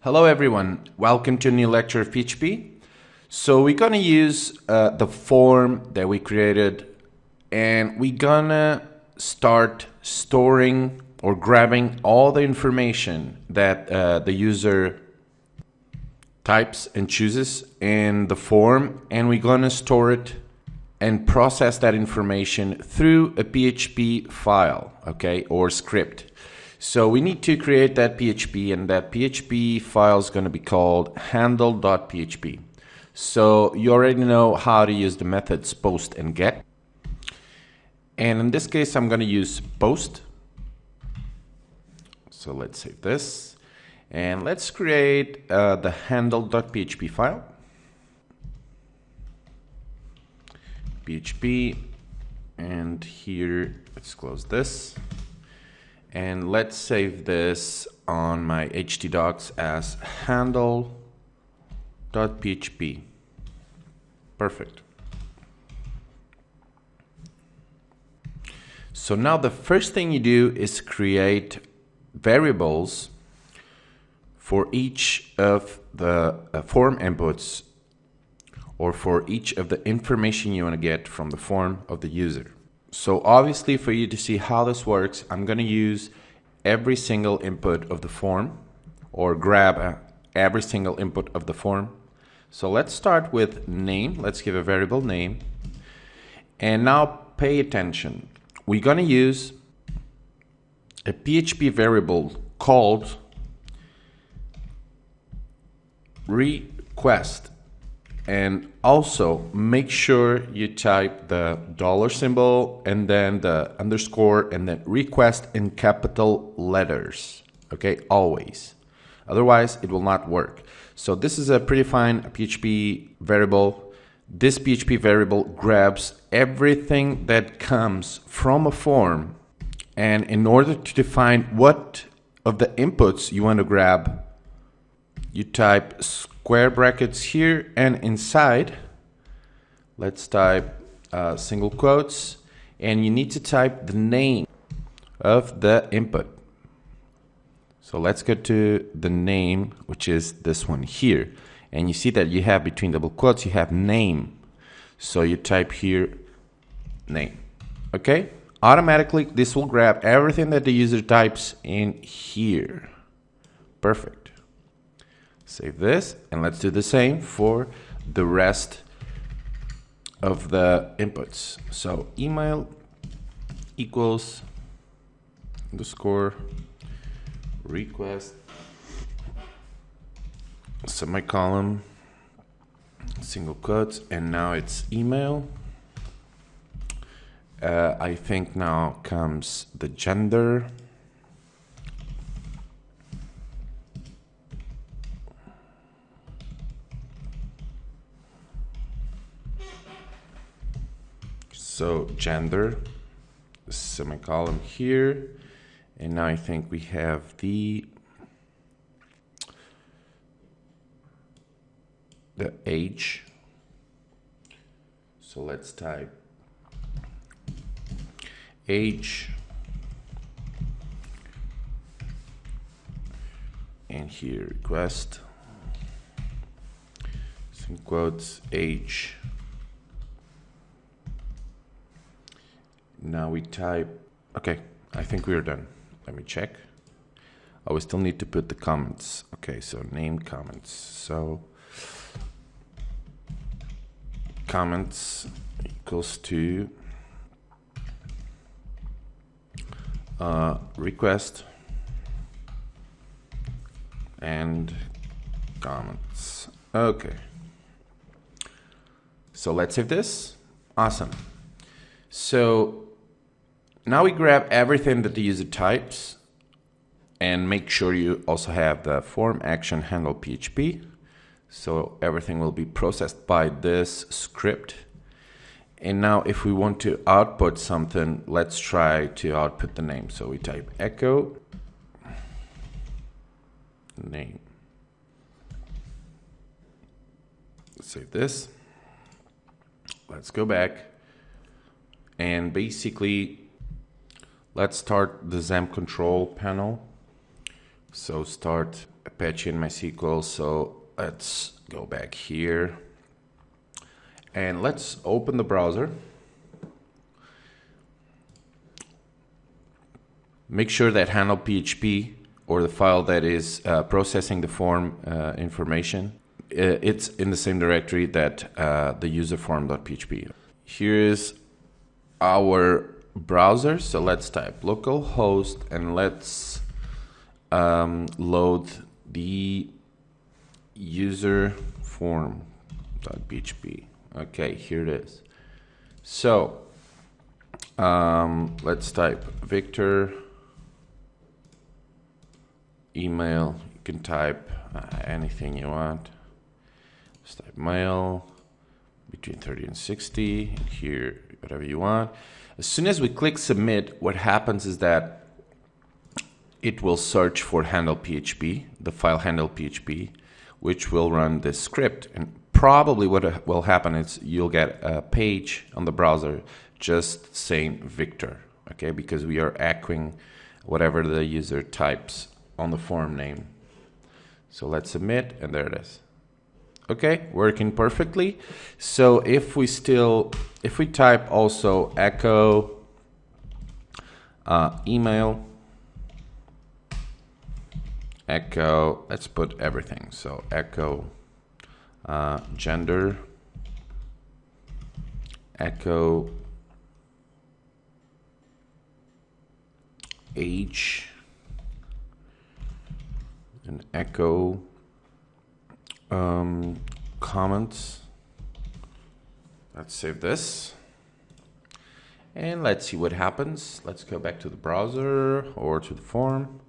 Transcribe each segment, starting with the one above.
Hello everyone, welcome to a new lecture of PHP. So we're gonna use the form that we created and we're gonna start storing or grabbing all the information that the user types and chooses in the form, and we're gonna store it and process that information through a PHP file, okay, or script. So we need to create that PHP, and that PHP file is going to be called handle.php. So you already know how to use the methods post and get. And in this case, I'm going to use post. So let's save this. And let's create the handle.php file. PHP. And here, let's close this. And let's save this on my htdocs as handle.php. Perfect. So now the first thing you do is create variables for each of the form inputs, or for each of the information you want to get from the form of the user. So obviously, for you to see how this works, I'm going to use every single input of the form, or grab every single input of the form. So let's start with name. Let's give a variable name. And now pay attention. We're going to use a PHP variable called request. And also make sure you type the $symbol and then the underscore and then request in capital letters. Okay, always. Otherwise, it will not work. So this is a predefined PHP variable. This PHP variable grabs everything that comes from a form. And in order to define what of the inputs you want to grab, you type square brackets here, and inside, let's type single quotes, and you need to type the name of the input. So let's go to the name, which is this one here. And you see that you have between double quotes, you have name. So you type here name. Okay? Automatically, this will grab everything that the user types in here. Perfect. Save this, and let's do the same for the rest of the inputs. So email equals underscore request semicolon single quotes, and now it's email. I think now comes the gender. So gender, semicolon here, and now I think we have the age. So let's type age, and here request, some quotes, age. Now we type, okay, I think we're done. Let me check. Oh, we still need to put the comments. Okay, so name comments. So comments equals to request and comments. Okay. So let's save this. Awesome. So now we grab everything that the user types, and make sure you also have the form action handle PHP. So everything will be processed by this script. And now if we want to output something, let's try to output the name. So we type echo name. Let's save this. Let's go back. And basically, let's start the XAMPP control panel. So start a Apache and MySQL. So let's go back here and let's open the browser. Make sure that handle PHP, or the file that is processing the form information, it's in the same directory that the user form.php. Here is our browser. So let's type localhost and let's load the user form.php. Okay, here it is. So let's type Victor. Email, you can type anything you want. Just type mail between 30 and 60, and here whatever you want. As soon as we click submit, what happens is that it will search for handle PHP, the file handle PHP, which will run this script. And probably what will happen is you'll get a page on the browser just saying Victor, okay, because we are echoing whatever the user types on the form name. So let's submit, and there it is. Okay, working perfectly. So if we type also echo email, echo, let's put everything. So echo gender, echo age, and echo comments. Let's save this and let's see what happens. Let's go back to the browser or to the form.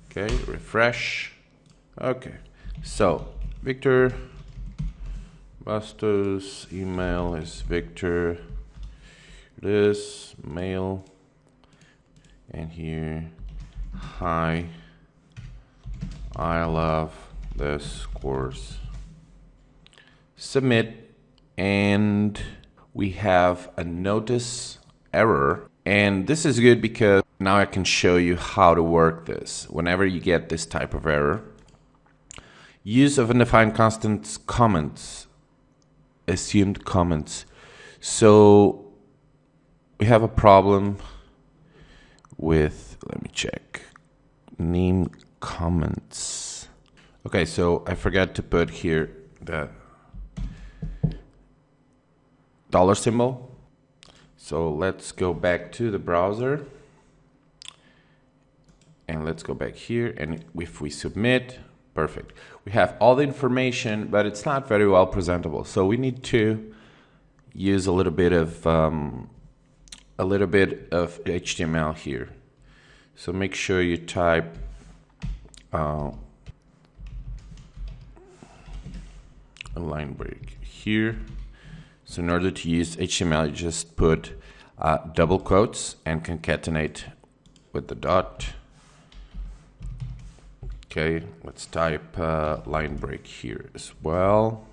Okay, refresh. Okay, so Victor Bastos, email is Victor, this mail, and here, hi, I love this course. Submit, and we have a notice error. And this is good because now I can show you how to work this. Whenever you get this type of error, use of undefined constants comments, assumed comments. So we have a problem with, let me check, name comments. Okay, so I forgot to put here the dollar symbol. So let's go back to the browser and let's go back here, and if we submit, perfect. We have all the information, but it's not very well presentable. So we need to use a little bit of HTML here. So make sure you type a line break here. So in order to use HTML, you just put double quotes and concatenate with the dot. Okay, let's type line break here as well.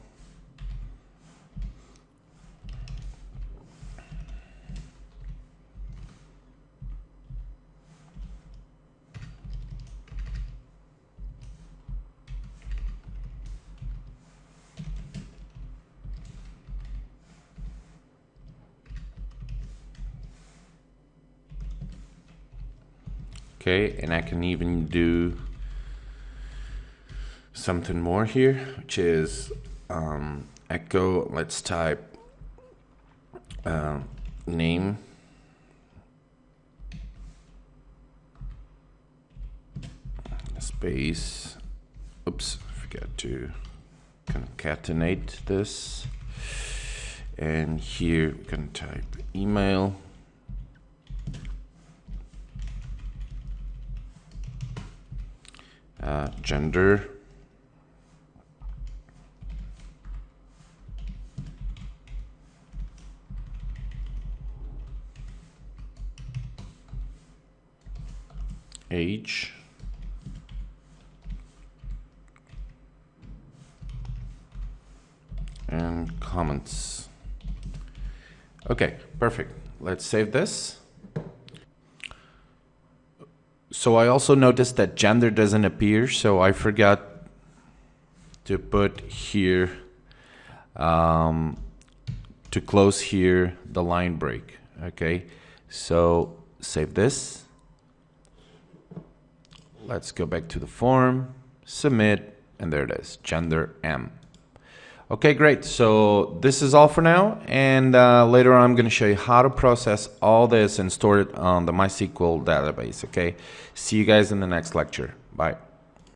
Okay, and I can even do something more here, which is echo, let's type name, space, oops, I forgot to concatenate this, and here we can type email, gender, age, and comments. Okay, perfect. Let's save this. So I also noticed that gender doesn't appear, so I forgot to put here, to close here the line break. Okay, so save this. Let's go back to the form, submit, and there it is, gender M. Okay, great. So this is all for now, and later on I'm going to show you how to process all this and store it on the MySQL database. Okay, see you guys in the next lecture. Bye.